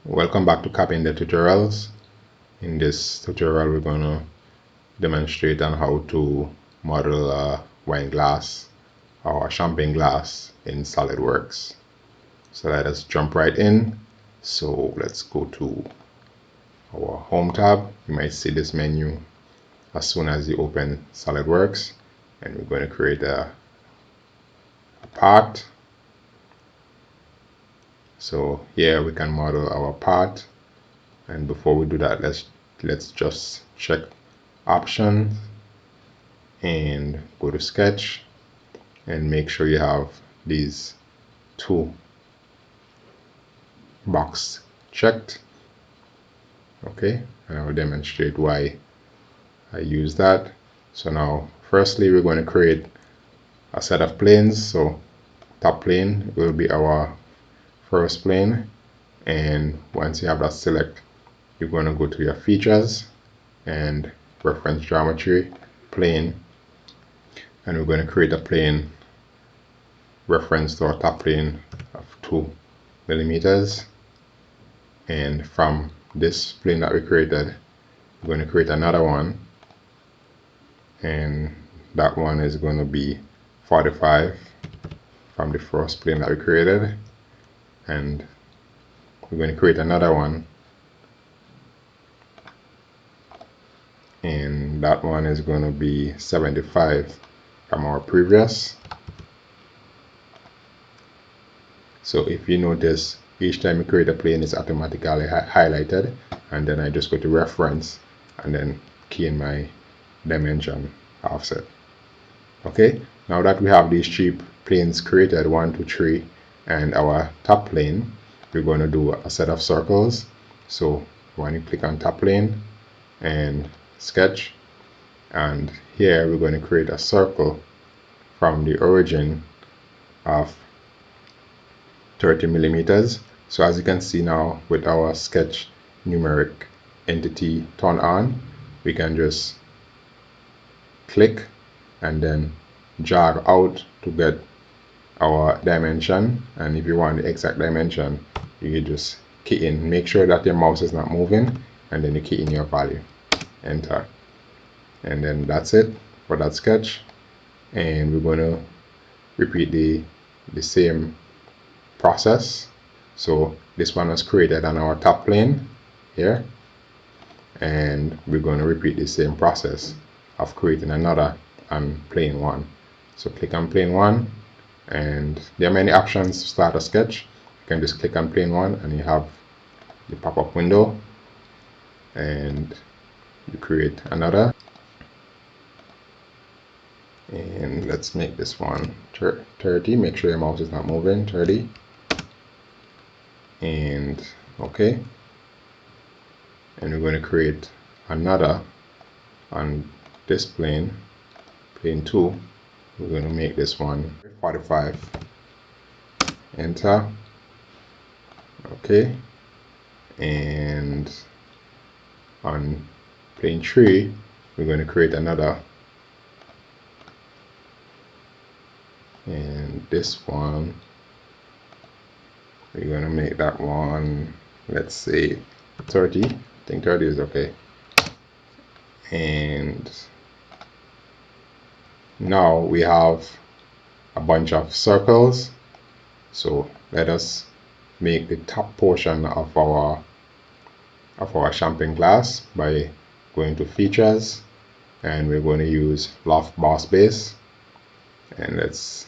Welcome back to Carpenter Tutorials. In this tutorial we're going to demonstrate on how to model a wine glass or a champagne glass in SolidWorks. So let us jump right in. So let's go to our home tab. You might see this menu as soon as you open SolidWorks, and we're going to create a part. So here we can model our part, and before we do that, let's just check options and go to sketch and make sure you have these two boxes checked. Okay, and I will demonstrate why I use that. So now firstly we're going to create a set of planes. So top plane will be our first plane, and once you have that select, you're going to go to your features and reference geometry plane, and we're going to create a plane reference to our top plane of 2 millimeters. And from this plane that we created, we're going to create another one, and that one is going to be 45 from the first plane that we created, and we're going to create another one, and that one is going to be 75 from our previous. So if you notice, each time you create a plane, it's automatically highlighted, and then I just go to reference and then key in my dimension offset. Okay, now that we have these 3 planes created, 1, 2, 3, and our top plane, we're going to do a set of circles. So when you click on top plane and sketch, and here we're going to create a circle from the origin of 30 millimeters. So as you can see now, with our sketch numeric entity turned on, we can just click and then drag out to get our dimension. And if you want the exact dimension, you just key in, make sure that your mouse is not moving, and then you key in your value, enter, and then that's it for that sketch. And we're going to repeat the same process. So this one was created on our top plane here, and we're going to repeat the same process of creating another on plane 1. So click on plane 1, and there are many options to start a sketch. You can just click on plane 1 and you have the pop-up window, and you create another, and let's make this one 30. Make sure your mouse is not moving. 30, and okay, and we're going to create another on this plane 2. We're going to make this one 45, enter, okay, and on plane 3 we're going to create another, and this one we're going to make that one, let's say 30. I think 30 is okay. And now we have a bunch of circles. So let us make the top portion of our champagne glass by going to features, and we're going to use Loft Boss Base, and let's,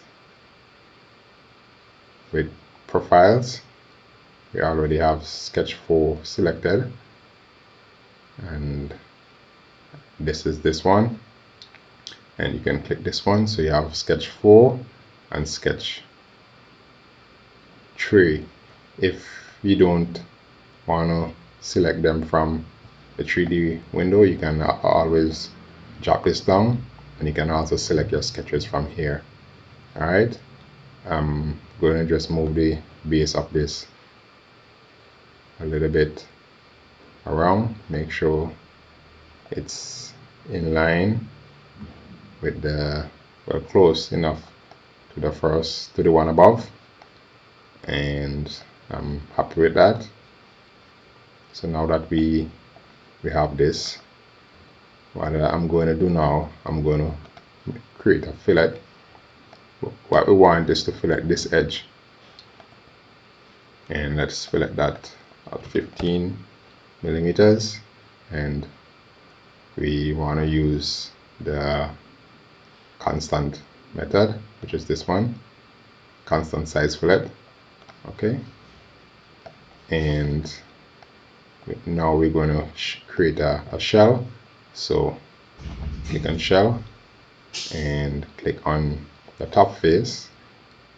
with profiles, we already have sketch 4 selected, and this is this one, and you can click this one. So you have sketch 4 and sketch 3. If you don't want to select them from the 3D window, you can always drop this down, and you can also select your sketches from here. Alright, I'm going to just move the base of this a little bit around, make sure it's in line with the, well, close enough to the one above, and I'm happy with that. So now that we have this, what I'm going to do now, I'm going to create a fillet. What we want is to fillet this edge, and let's fillet that at 15 millimeters, and we want to use the constant method, which is this one, constant size fillet. Okay, and now we're going to create a shell. So click on shell and click on the top face,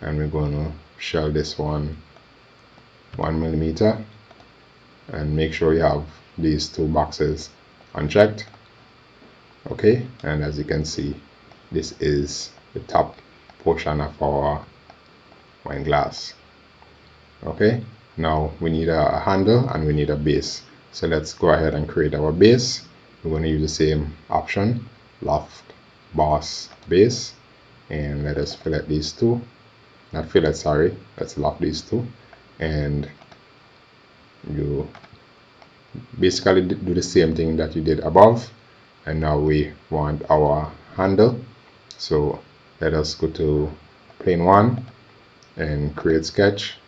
and we're going to shell this one 1 millimeter, and make sure you have these two boxes unchecked. Okay, and as you can see, this is the top portion of our wine glass. Okay, now we need a handle and we need a base. So let's go ahead and create our base. We're going to use the same option, loft boss base, and let us fillet these two. Not fillet, sorry, let's loft these two, and you basically do the same thing that you did above. And now we want our handle, so let us go to plane 1 and create sketch,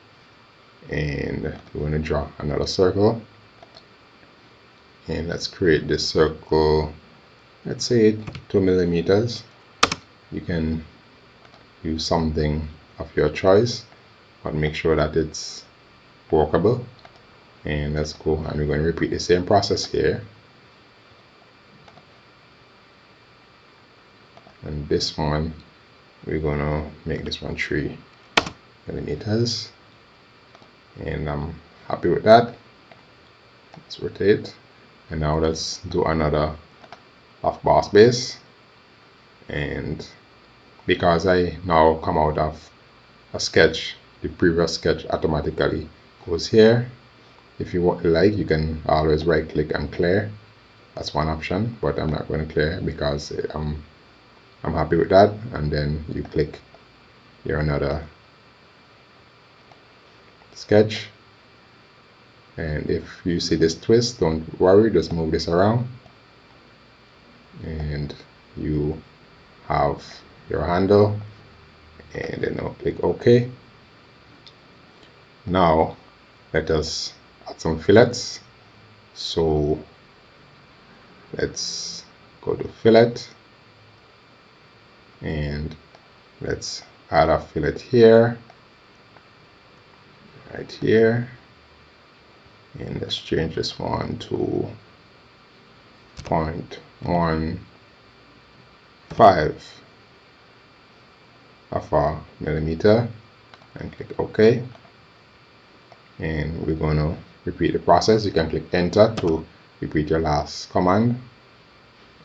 and we're going to draw another circle, and let's create this circle, let's say 2 millimeters. You can use something of your choice, but make sure that it's workable. And let's go, and we're going to repeat the same process here. And this one, we're going to make this one 3 millimeters, and I'm happy with that. Let's rotate, and now let's do another of boss base. And because I now come out of a sketch, the previous sketch automatically goes here. If you like, you can always right click and clear. That's one option, but I'm not going to clear because I'm happy with that. And then you click your another sketch, and if you see this twist, don't worry, just move this around, and you have your handle, and then I'll click OK. Now let us add some fillets. So let's go to fillet, and let's add a fillet here, right here, and let's change this one to 0.15 of a millimeter, and click OK. And we're going to repeat the process. You can click enter to repeat your last command,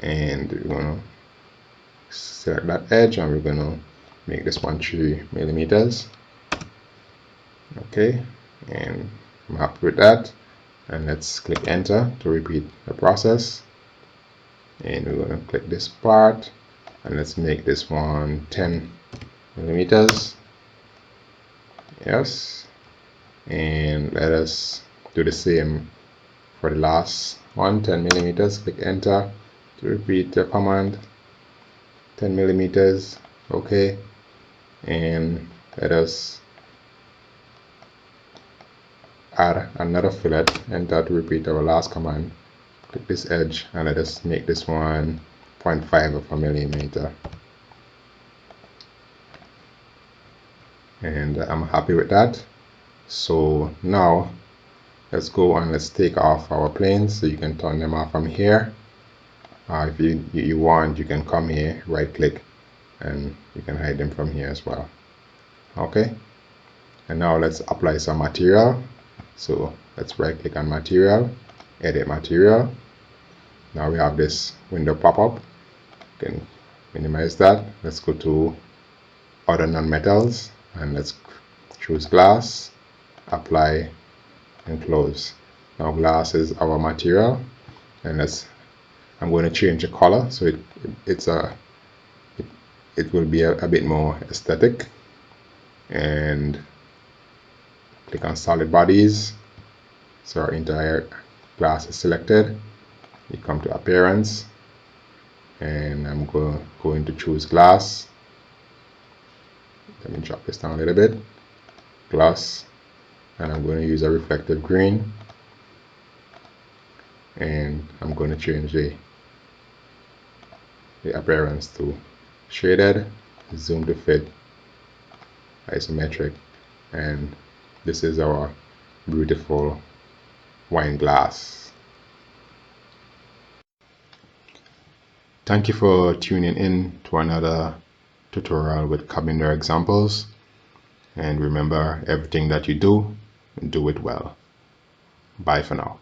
and we're going to select that edge, and we're going to make this one 3 millimeters. Okay, and I'm happy with that, and let's click enter to repeat the process. And we're going to click this part, and let's make this one 10 millimeters. Yes, and let us do the same for the last one, 10 millimeters. Click enter to repeat the command, 10 millimeters. Okay, and let us add another fillet, enter to repeat our last command. Click this edge, and let us make this one 0.5 of a millimeter. And I'm happy with that. So now let's go and let's take off our planes. So you can turn them off from here. If you want, you can come here, right click, and you can hide them from here as well. Okay, and now let's apply some material. So let's right click on material, edit material. Now we have this window pop up. You can minimize that. Let's go to other non-metals, and let's choose glass, apply, and close. Now glass is our material, and I'm going to change the color so it will be a bit more aesthetic. And click on solid bodies, so our entire glass is selected, you come to appearance, and I'm going to choose glass. Let me drop this down a little bit. Glass, and I'm going to use a reflective green, and I'm going to change the appearance to shaded, zoom to fit, isometric, and this is our beautiful wine glass. Thank you for tuning in to another tutorial with cabinetry examples, and remember, everything that you do, do it well. Bye for now.